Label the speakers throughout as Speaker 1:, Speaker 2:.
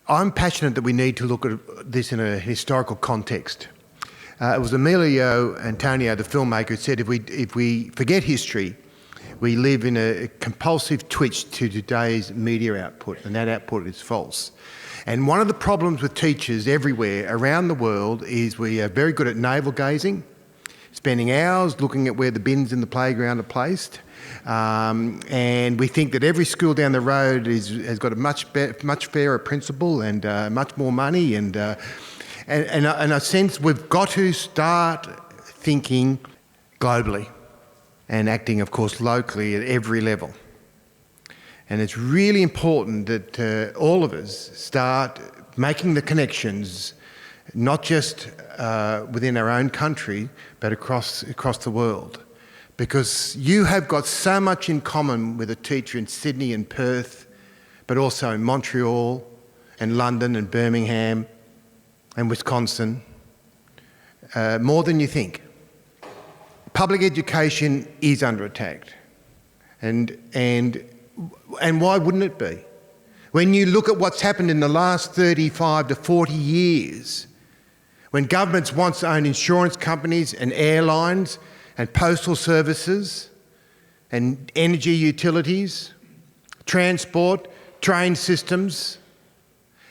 Speaker 1: I'm passionate that we need to look at this in a historical context. It was Emilio Antonio, the filmmaker, who said if we forget history, we live in a compulsive twitch to today's media output, and that output is false. And one of the problems with teachers everywhere around the world is we are very good at navel-gazing, spending hours looking at where the bins in the playground are placed, and we think that every school down the road has got a much fairer principal and much more money, and in a sense we've got to start thinking globally and acting, of course, locally at every level. And it's really important that all of us start making the connections, not just within our own country, but across the world. Because you have got so much in common with a teacher in Sydney and Perth, but also in Montreal and London and Birmingham and Wisconsin, more than you think. Public education is under attack. And why wouldn't it be? When you look at what's happened in the last 35 to 40 years, when governments once owned insurance companies and airlines and postal services and energy utilities, transport, train systems,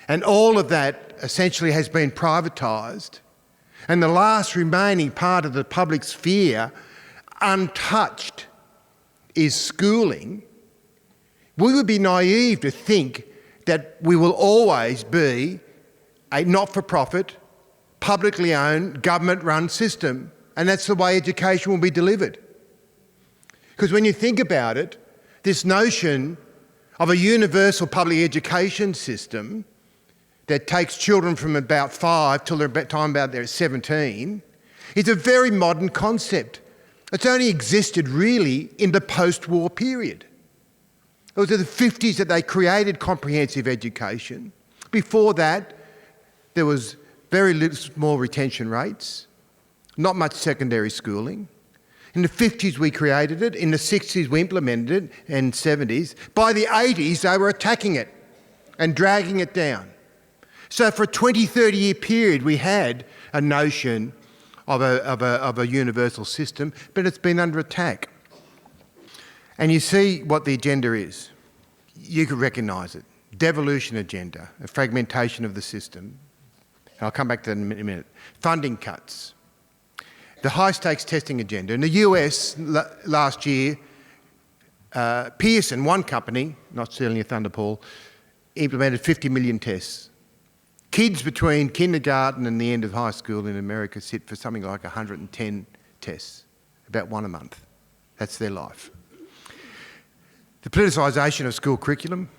Speaker 1: and all of that essentially has been privatised, and the last remaining part of the public sphere untouched is schooling, we would be naive to think that we will always be a not-for-profit, publicly owned, government-run system, and that's the way education will be delivered. Because when you think about it, this notion of a universal public education system that takes children from about 5 till they're 17 is a very modern concept. It's only existed really in the post-war period. It was in the 50s that they created comprehensive education. Before that, there was very little small retention rates, not much secondary schooling. In the 50s we created it, in the 60s we implemented it, and 70s. By the 80s they were attacking it and dragging it down. So for a 20, 30-year period we had a notion of a universal system, but it's been under attack. And you see what the agenda is. You could recognise it. Devolution agenda, a fragmentation of the system. I'll come back to that in a minute. Funding cuts. The high-stakes testing agenda. In the US last year, Pearson, one company, not stealing your thunder, Paul, implemented 50 million tests. Kids between kindergarten and the end of high school in America sit for something like 110 tests, about one a month. That's their life. The politicisation of school curriculum,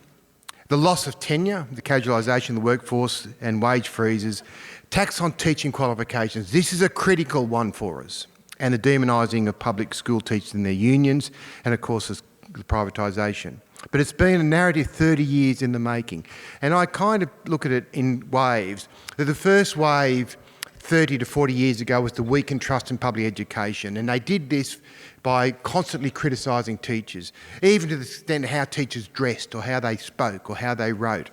Speaker 1: the loss of tenure, the casualisation of the workforce and wage freezes, tax on teaching qualifications. This is a critical one for us. And the demonising of public school teachers and their unions, and of course the privatisation. But it's been a narrative 30 years in the making. And I kind of look at it in waves. The first wave 30 to 40 years ago was the weakened trust in public education. And they did this by constantly criticising teachers, even to the extent of how teachers dressed or how they spoke or how they wrote.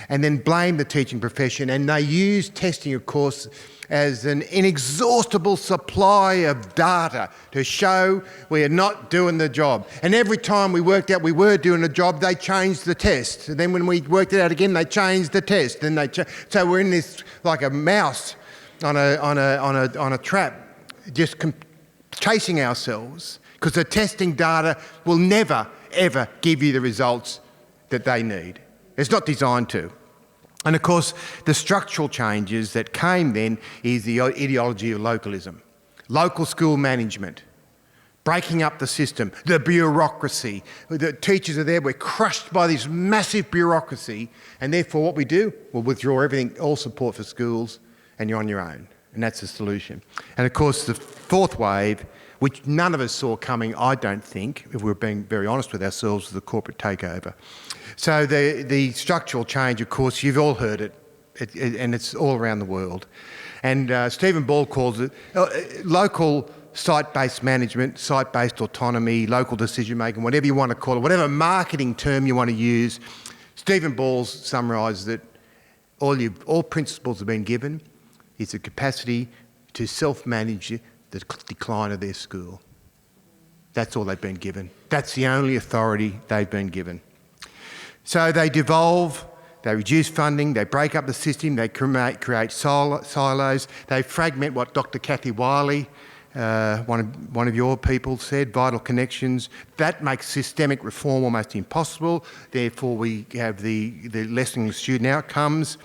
Speaker 1: And then blame the teaching profession. And they used testing, of course, as an inexhaustible supply of data to show we are not doing the job. And every time we worked out we were doing the job, they changed the test. And then when we worked it out again, they changed the test. Then so we're in this like a mouse on a trap, just chasing ourselves, because the testing data will never, ever give you the results that they need. It's not designed to. And of course, the structural changes that came then is the ideology of localism. Local school management, breaking up the system, the bureaucracy. The teachers are there, we're crushed by this massive bureaucracy, and therefore what we do, we'll withdraw everything, all support for schools, and you're on your own. And that's the solution. And of course, the fourth wave, which none of us saw coming, I don't think, if we're being very honest with ourselves, was the corporate takeover. So the structural change, of course, you've all heard it, and it's all around the world. And Stephen Ball calls it local site-based management, site-based autonomy, local decision-making, whatever you want to call it, whatever marketing term you want to use. Stephen Ball summarises it All principals have been given is the capacity to self-manage the decline of their school. That's all they've been given. That's the only authority they've been given. So they devolve, they reduce funding, they break up the system, they create silos, they fragment what Dr. Kathy Wiley, one of your people said, vital connections. That makes systemic reform almost impossible. Therefore, we have the lessening of student outcomes.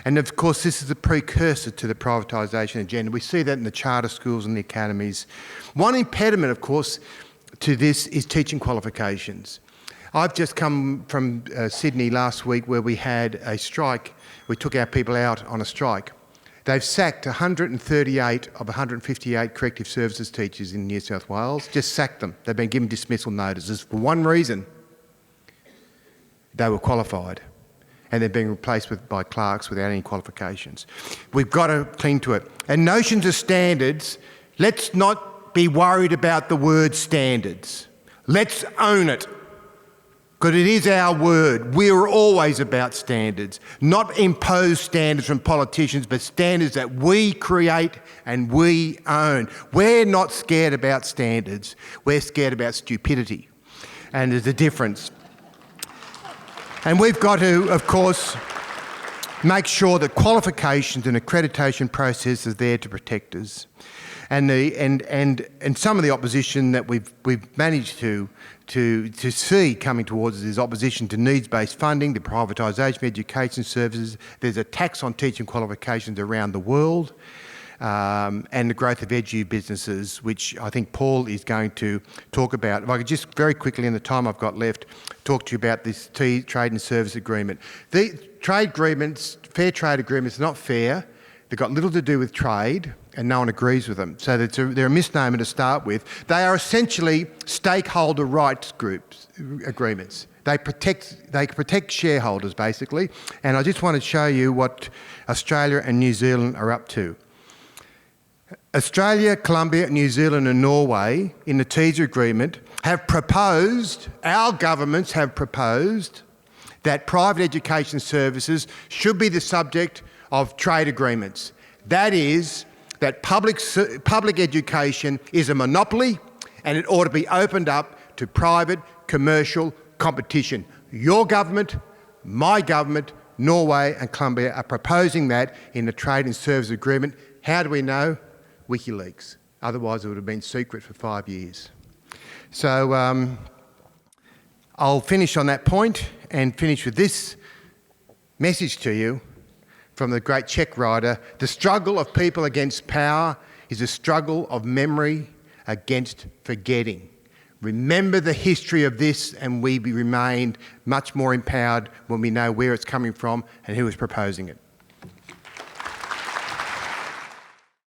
Speaker 1: And of course, this is a precursor to the privatisation agenda. We see that in the charter schools and the academies. One impediment, of course, to this is teaching qualifications. I've just come from Sydney last week where we had a strike. We took our people out on a strike. They've sacked 138 of 158 corrective services teachers in New South Wales, just sacked them. They've been given dismissal notices for one reason. They were qualified and they're being replaced by clerks without any qualifications. We've got to cling to it. And notions of standards, let's not be worried about the word standards. Let's own it. Because it is our word. We're always about standards, not imposed standards from politicians, but standards that we create and we own. We're not scared about standards. We're scared about stupidity. And there's a difference. And we've got to, of course, make sure that qualifications and accreditation process is there to protect us. And some of the opposition that we've managed to see coming towards us is opposition to needs-based funding, the privatisation of education services. There's a tax on teaching qualifications around the world, and the growth of edu businesses, which I think Paul is going to talk about. If I could just very quickly, in the time I've got left, talk to you about this trade and service agreement. The trade agreements, fair trade agreements, are not fair. They've got little to do with trade, and no one agrees with them. So they're a misnomer to start with. They are essentially stakeholder rights agreements. They protect shareholders, basically. And I just want to show you what Australia and New Zealand are up to. Australia, Colombia, New Zealand and Norway, in the TESA agreement, have proposed, our governments have proposed, that private education services should be the subject of trade agreements. That is, that public education is a monopoly and it ought to be opened up to private commercial competition. Your government, my government, Norway and Colombia are proposing that in the trade and service agreement. How do we know? WikiLeaks. Otherwise it would have been secret for 5 years. So I'll finish on that point and finish with this message to you from the great Czech writer: the struggle of people against power is a struggle of memory against forgetting. Remember the history of this and we remain much more empowered when we know where it's coming from and who is proposing it.